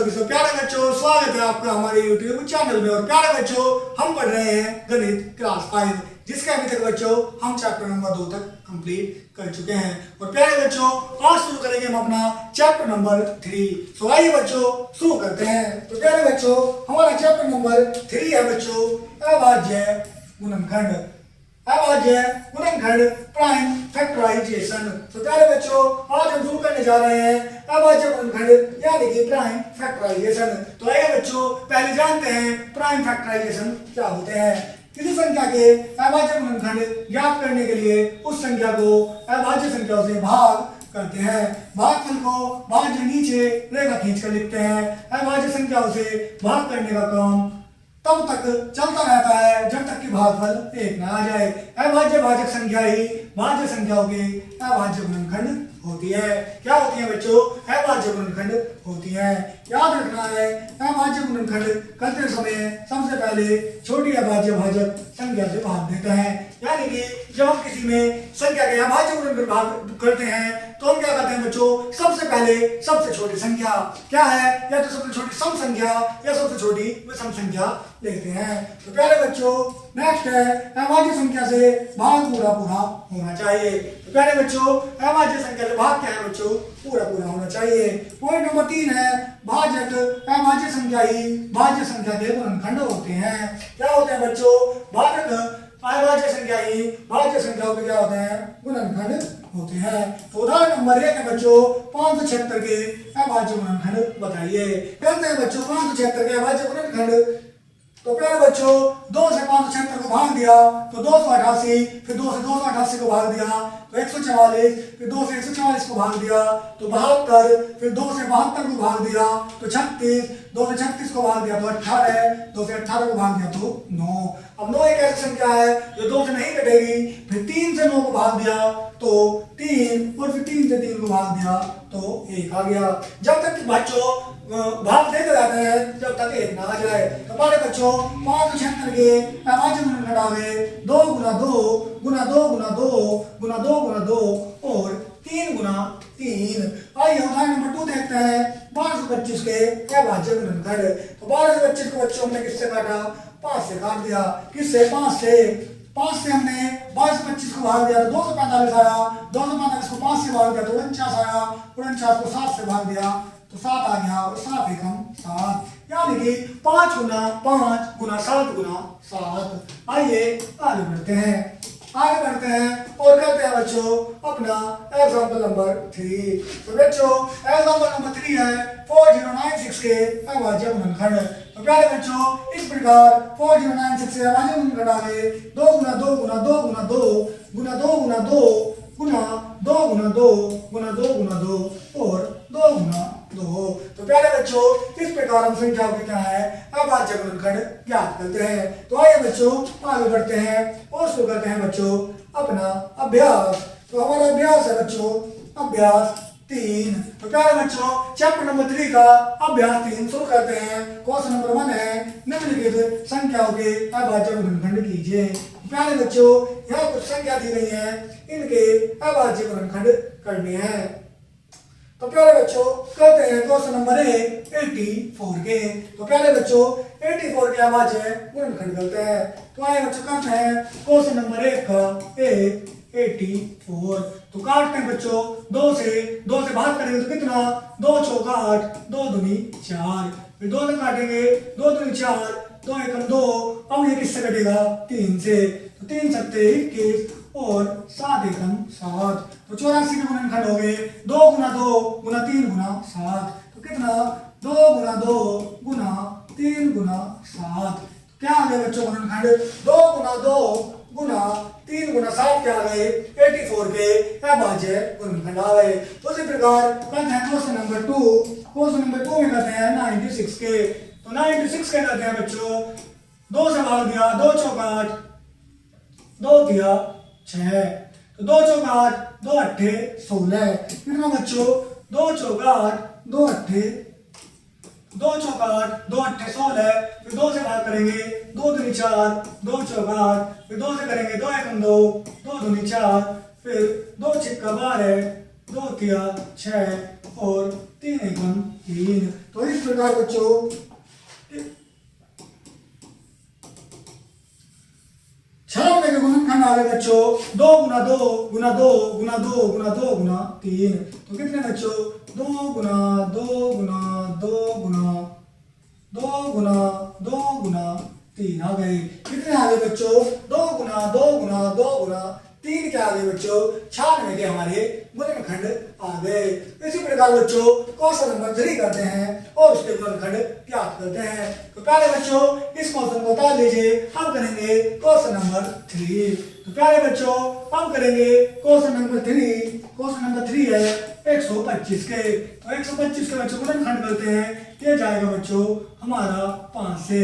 सभी से प्यारे बच्चों, स्वागत है आपका हमारे YouTube चैनल में। और प्यारे बच्चों, हम पढ़ रहे हैं गणित क्लास 5, जिसके अभी तक बच्चों हम चैप्टर नंबर 2 तक कंप्लीट कर चुके हैं। और प्यारे बच्चों, आज शुरू करेंगे हम अपना चैप्टर नंबर 3। तो आइए बच्चों शुरू करते हैं। तो प्यारे बच्चों, हमारा चैप्टर नंबर 3 है बच्चों अभाज्य गुणनखंड। अभाज्य गुणनखंड प्राइम फैक्टराइजेशन। तो प्यारे बच्चों, आज हम शुरू करने जा रहे हैं अभाज्य गुणनखंड यानी कि प्राइम फैक्टराइजेशन। तो आइए बच्चों, पहले जानते हैं प्राइम फैक्टराइजेशन क्या होते हैं। किसी संख्या के अभाज्य गुणनखंड ज्ञात करने के लिए उस संख्या को अभाज्य संख्याओं से भाग करते हैं। भागफल को भाज्य नीचे रेखा खींचकर लिखते हैं। अभाज्य संख्याओं से भाग करने का काम तब तक चलता रहता है जब तक कि भागफल 1 न आ जाए। अभाज्य भाजक संख्या ही भाज्य संख्याओं के अभाज्य गुणनखंड होती है। क्या होती है बच्चों? अभाज्य गुणनखंड होती है। याद रखना है, अभाज्य गुणनखंड करते समय सबसे पहले छोटी अभाज्य भाजक संख्या से भाग देते हैं। यानी कि जब हम किसी में संख्या के अभाज्य गुणनखंड भाग करते हैं तो हम क्या करते हैं बच्चों? सबसे पहले सबसे छोटी संख्या क्या है, या तो सबसे छोटी सम संख्या या सबसे छोटी विषम संख्या लेते हैं। तो प्यारे बच्चों, नेक्स्ट है अभाज्य संख्या से भाग पूरा पूरा होना चाहिए। तो प्यारे बच्चों, अभाज्य संख्या से भाग क्या है बच्चों? पूरा पूरा होना चाहिए। पॉइंट नंबर 3 है भाजक अभाज्य संख्या ही भाज्य संख्या के गुणनखंड होते हैं। क्या होते हैं बच्चों? भाजक अभाज्य संख्या ही भाज्य संख्याओं के क्या होते हैं? गुणनखंड होते हैं। तो उदाहरण नंबर 1 है बच्चों 576 के अभाज्य गुणनखंड बताइए। कहते हैं बच्चों 576 के अभाज्य गुणनखंड। तो प्यारे बच्चों, 2 से 576 को भाग दिया तो 288, फिर 2 से 288 को भाग दिया तो 144, फिर 2 से 144 को भाग दिया तो 72, फिर 2 से 72 को भाग दिया तो 36, 2 से 36 को भाग दिया तो 18, 2 से 18 को भाग दिया तो 9। अब 9 एक ऐसी संख्या है जो 2 से नहीं कटेगी। फिर 3 से 9 को भाग दिया तो 3, और फिर 3 से 3 को भाग दिया तो 1 आ गया। जब तक कि बच्चों भाग देते रहते हैं जब तक 1 ना आ जाए। तो हमारे बच्चों 576 के अभाज्य गुणनखंड आ गए 2 गुना 2 गुना 2 गुना 2 गुना 2 गुना 2 और 3 गुना 3। आइए उदाहरण नंबर 2 देखते हैं 1225 के अभाज्य गुणनखंड। तो 1225 को बच्चों हमने किससे काटा? 5 से काट दिया। किससे? 5 से हमने 1225 को भाग दिया तो 245 आया। 245 को 5 से भाग दिया तो 49 आया। 49 को 7 से भाग दिया तो 7 आ गया और 7 एकम 7। यानी कि 5 गुना 5 गुना 7 गुना 7। आइए आगे बढ़ते हैं और करते हैं बच्चों अपना एग्जाम्पल नंबर 3। तो बच्चों एग्जाम्पल नंबर 3 है 4096 के अभाज्य गुणनखंड। तो प्यारे बच्चों, इस प्रकार 4096 से अभाज्य गुणनखंड आ गए 2 गुना 2 गुना 2 गुना 2 गुना 2 गुना 2 गुना 2 गुना 2 गुना 2 गुना 2 और 2 गुना 2। तो प्यारे बच्चों, इस प्रकार हम संख्याओं के क्या है अभाज्य गुणनखंड ज्ञात करते हैं। तो आइए बच्चों आगे बढ़ते हैं और शुरू करते हैं बच्चों अपना अभ्यास। तो हमारा अभ्यास है बच्चों अभ्यास 3। तो प्यारे बच्चों, चैप्टर नंबर 3 का अभ्यास 3 शुरू करते हैं। क्वेश्चन नंबर 1 है निम्नलिखित संख्याओं के अभाज्य गुणनखंड कीजिए। प्यारे बच्चों, यहाँ कुछ संख्या दी गई है, इनके अभाज्य गुणनखंड करने हैं। तो प्यारे बच्चों करते हैं क्वेश्चन नंबर 84 के। तो प्यारे बच्चों 84 के अभाज्य गुणनखंड करते हैं। तो आइए बच्चों करते हैं क्वेश्चन नंबर 1 का 84। तो काटते हैं बच्चों 2 से भाग करेंगे तो कितना? 2 चौका 8, 2 दूनी 4, फिर 2 से काटेंगे 2 दूनी 4, 2 एकम 2। अब ये किससे कटेगा? 3 से। तो 3 सत्ते 21 और 7 एकम 7। तो 84 के गुणनखंड हो गए 2 गुना 2 गुना 3 गुना 7। तो कितना? 2 गुना 2 गुना 3 गुना 7। क्या आ गए बच्चों गुणनखंड? 2 गुना 2 गुना 3 गुना 7 क्या आ गए? 84 के अभाज्य गुणनखंड आ गए। तो इसी प्रकार करते हैं क्वेश्चन नंबर 2। क्वेश्चन नंबर 2 में करते हैं 96 के। तो 96 के करते हैं बच्चों 2 से भाग दिया 2 चौका 8, 2 दिया 6। तो 2 चौका 8, 2 अट्ठे 16। कितना बच्चों? 2 चौका 8, 2 अट्ठे 16। फिर 2 से भाग करेंगे 2 दूनी 4, 2 चौका 8, फिर 2 से करेंगे 2 एकम 2, 2 दूनी 4, फिर 2 छिक्का 12, 2 तिया 6 और 3 एकम 3। तो इस प्रकार बच्चों 96 के गुणनखंड आ गए बच्चों 2 गुना 2 गुना 2 गुना 2 गुना 2 गुना 3। तो कितने बच्चों 2 गुना 2 गुना 2 गुना 2 गुना 2 गुना 3 आ गए। कितने आ गए बच्चों 2 गुना 2 गुना 2 गुना 3 क्या आ गए बच्चों 96 के हमारे गुणनखंड आ गए। इसी प्रकार बच्चों क्वेश्चन नंबर 3 करते हैं और उसके गुणनखंड ज्ञात करते हैं। तो पहले बच्चों इस क्वेश्चन को बता लीजिए। हम करेंगे क्वेश्चन नंबर 3। तो पहले बच्चों हम करेंगे क्वेश्चन नंबर 3। क्वेश्चन नंबर 3 है 125 के। तो 125 के बच्चों गुणनखंड करते हैं। ये जाएगा बच्चों हमारा 5 से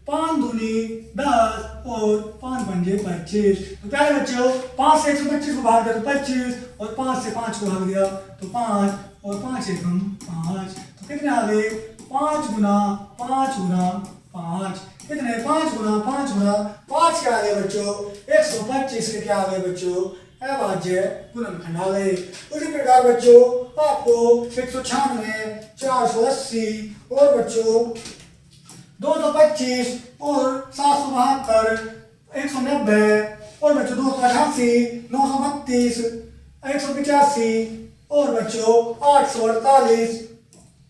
5 दूनी 10 और 5 पंजे 25। तो पहले बच्चों 5 से 125 को भाग दिया तो 25 और 5 से 5 को भाग दिया तो 5 और 5 एकम 5। तो कितने आ गए 5 गुना 5 गुना 5। कितने 5 गुना 5 गुना 5 क्या आ गए बच्चों 125 के क्या आ गए बच्चों अभाज्य गुणनखंड आ गए। उसी प्रकार बच्चों आपको 196 480 और बच्चों 225 और 772 190 और बच्चों 288 932 185 और बच्चों 848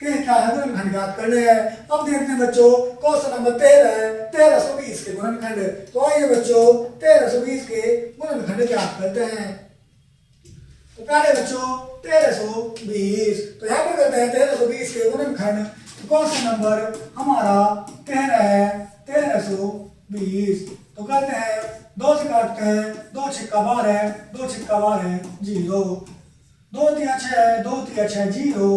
के क्या है गुणनखंड ज्ञात करने हैं। अब देखते हैं बच्चों क्वेश्चन नंबर 13 है 1320 के गुणनखंड। तो आइए बच्चों 1320 के गुणनखंड ज्ञात करते हैं। तो पहले बच्चों 1320 तो यहाँ पर करते हैं 1320 के गुणनखंड। क्वेश्चन नंबर हमारा 13 है 1320। तो करते हैं 2 से काटते हैं 2 छिक्का 12 2 छिक्का 12 0 2 तिया 6 2 तिया 6 0।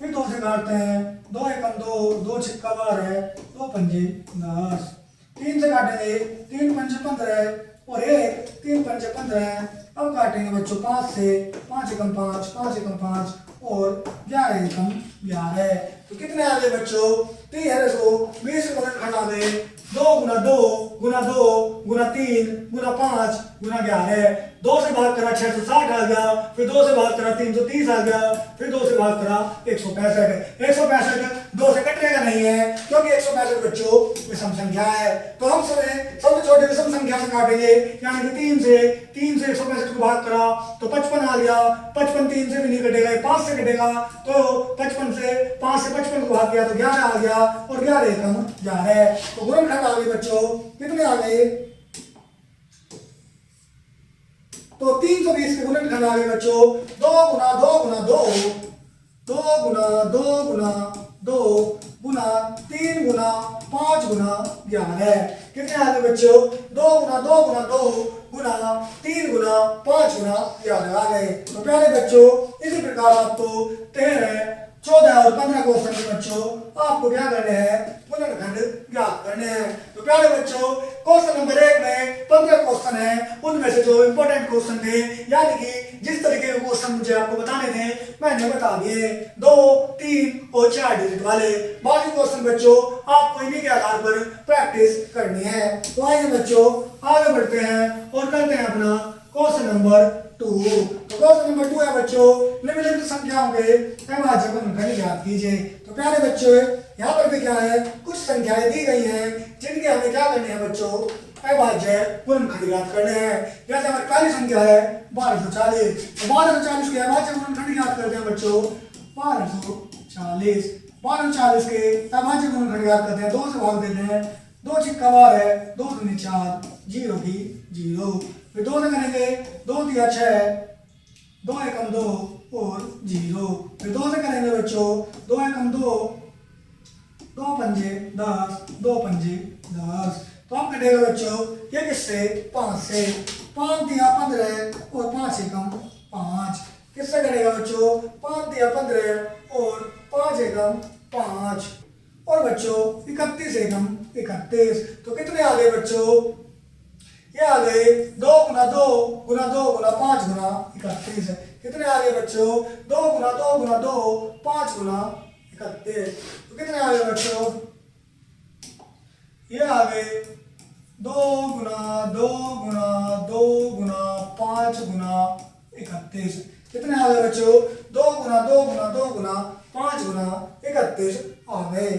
फिर 2 से काटते हैं 2 एकम 2 2 छिक्का 12 2 पंजे 10। 3 से काटेंगे 3 पंजे 15 और 1 3 पंजे 15। अब काटेंगे बच्चों 5 से 5 एकम 5 5 एकम 5 और 11 एकम 11। तो कितने आ गए बच्चों 1320 के गुणनखंड आ गए 2 गुना 2 गुना 2 गुना 3 गुना 5 गुना 11। 2 से भाग करा 660 आ गया। फिर 2 से भाग करा 330 आ गया। फिर 2 से भाग करा 165 165 2 से कटेगा नहीं है क्योंकि 165 बच्चों विषम संख्या है। तो हम सबसे छोटे विषम संख्या से काटेंगे यानी कि 3 से 165 को भाग करा तो 55 आ गया। 55 3 से भी नहीं कटेगा 5 से कटेगा। तो 55 से 5 से 55 को भाग किया तो 11 आ गया और 11 एकम 11। तो गुणनखंड आ गए बच्चों कितने आ गए तो 320 के गुणनखंड आ गए बच्चों 2 गुना 2 गुना 2 2 गुना 2 गुना 2 गुना 3 गुना 5 गुना 11। कितने आ गए बच्चों 2 गुना 2 गुना 2 गुना 3 गुना 5 गुना 11 आ गए। तो प्यारे बच्चों इसी प्रकार आपको 13 14 और 15 क्वेश्चन में बच्चों आपको क्या करने हैं गुणनखंड ज्ञात करने हैं। तो प्यारे बच्चों क्वेश्चन नंबर 1 में 15 क्वेश्चन है उनमें से जो इंपॉर्टेंट क्वेश्चन थे यानी कि जिस तरीके के क्वेश्चन मुझे आपको बताने थे मैंने बता दिए 2 3 और 4 डिजिट वाले। बाकी क्वेश्चन बच्चों आपको इन्हीं के आधार पर प्रैक्टिस करनी है। तो आइए बच्चों आगे बढ़ते हैं और करते हैं अपना क्वेश्चन नंबर 2। तो क्वेश्चन नंबर 2 है बच्चों निम्नलिखित संख्याओं के अभाज्य गुणनखंड ज्ञात कीजिए। तो प्यारे बच्चों यहाँ पर भी क्या है कुछ संख्याएं दी गई हैं जिनके हमें क्या करने हैं बच्चों अभाज्य गुणनखंड ज्ञात करने हैं। जैसे हमारी पहली संख्या है 1240। तो 1240 के अभाज्य गुणनखंड ज्ञात करते हैं बच्चों 1240 1240 के अभाज्य गुणनखंड ज्ञात करते हैं 2 से भाग देते हैं 2 छिक्का 12 2 दूनी 4 0 की 0। फिर 2 से करेंगे 2 तिया 6 2 एकम 2 और 0। फिर 2 से करेंगे बच्चों 2 एकम 2 2 पंजे 10 2 पंजे 10। तो हम कटेगा बच्चों ये किससे 5 से 5 दिया 15 और 5 एकम 5। किससे कटेगा बच्चों 5 दिया 15 और 5 एकम 5 और बच्चों 31 एकम 31। तो कितने आ गए बच्चों ये आ गए 2 गुना 2 गुना 2 गुना 5 गुना 31 है। कितने आ गए बच्चों 2 गुना 2 गुना 2 5 गुना 31। तो कितने आ गए बच्चों ये आ गए 2 गुना 2 गुना 2 गुना 5 गुना 31। कितने आ गए बच्चों 2 गुना गुना 2 गुना 2 गुना 5 गुना 31 आ गए।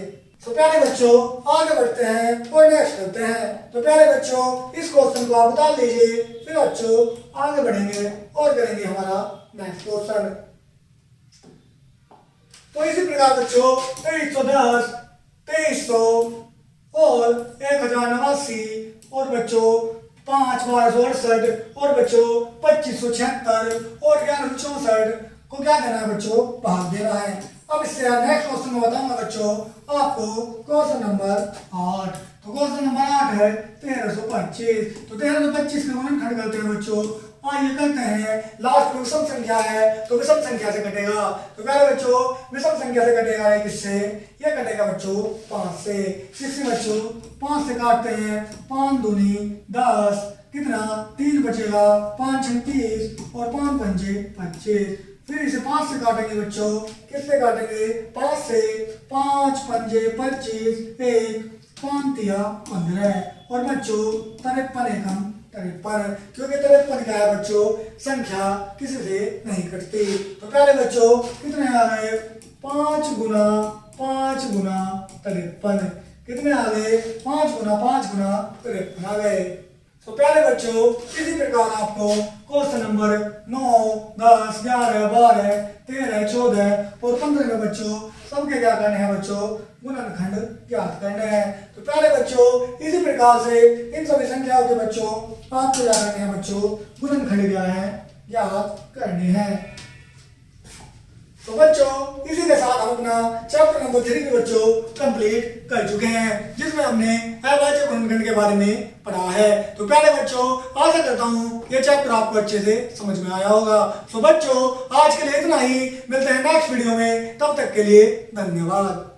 तो प्यारे बच्चों आगे बढ़ते हैं और नेक्स्ट करते हैं। तो प्यारे बच्चों इस क्वेश्चन को आप बता लीजिए, फिर बच्चों आगे बढ़ेंगे और करेंगे हमारा नेक्स्ट क्वेश्चन। तो इसी प्रकार बच्चों 2310, 2300 और 1089 और बच्चों 5/1268 और बच्चों 2576 और 1164 को क्या देना है बच्चों, भाग देना है। अब इससे नेक्स्ट क्वेश्चन में बताऊंगा बच्चों आपको क्वेश्चन नंबर 8। तो क्वेश्चन नंबर 8 है 1325। तो 1325 के गुणनखंड करते हैं बच्चों। ये करते हैं, लास्ट में विषम संख्या है तो विषम संख्या से कटेगा। तो क्या है बच्चों, विषम संख्या से कटेगा है किससे, ये कटेगा बच्चों 5 से। किससे बच्चों, 5 से काटते हैं, 5 दूनी 10, कितना 3 बचेगा, 5 6 30 और 5 पंजे 25। फिर इसे 5 से काटेंगे बच्चों, किससे काटेंगे, 5 से, 5 पंजे 25, 1 5 तिया 15 और बच्चों 53 एकम 53, क्योंकि 53 क्या है बच्चों, संख्या किसी से नहीं कटती। तो पहले बच्चों कितने आ गए, 5 गुना 5 गुना 53, कितने आ गए, 5 गुना 5 गुना 53 आ गए। तो प्यारे बच्चों इसी प्रकार आपको क्वेश्चन नंबर 9, 10, 11, 12, 13, 14 और 15 में बच्चों सबके क्या करने हैं बच्चों, गुणनखंड ज्ञात करने हैं। तो प्यारे बच्चों इसी प्रकार से इन सभी संख्याओं के बच्चों आपको क्या करने हैं बच्चों, गुणनखंड क्या है, ज्ञात करने हैं। तो बच्चों इसी के साथ हम अपना चैप्टर नंबर 3 के बच्चों कंप्लीट कर चुके हैं, जिसमें हमने अविभाज्य गुणनखंड के बारे में पढ़ा है। तो प्यारे बच्चों आशा करता हूँ ये चैप्टर आपको अच्छे से समझ में आया होगा। तो बच्चों आज के लिए इतना ही, मिलते हैं नेक्स्ट वीडियो में, तब तक के लिए धन्यवाद।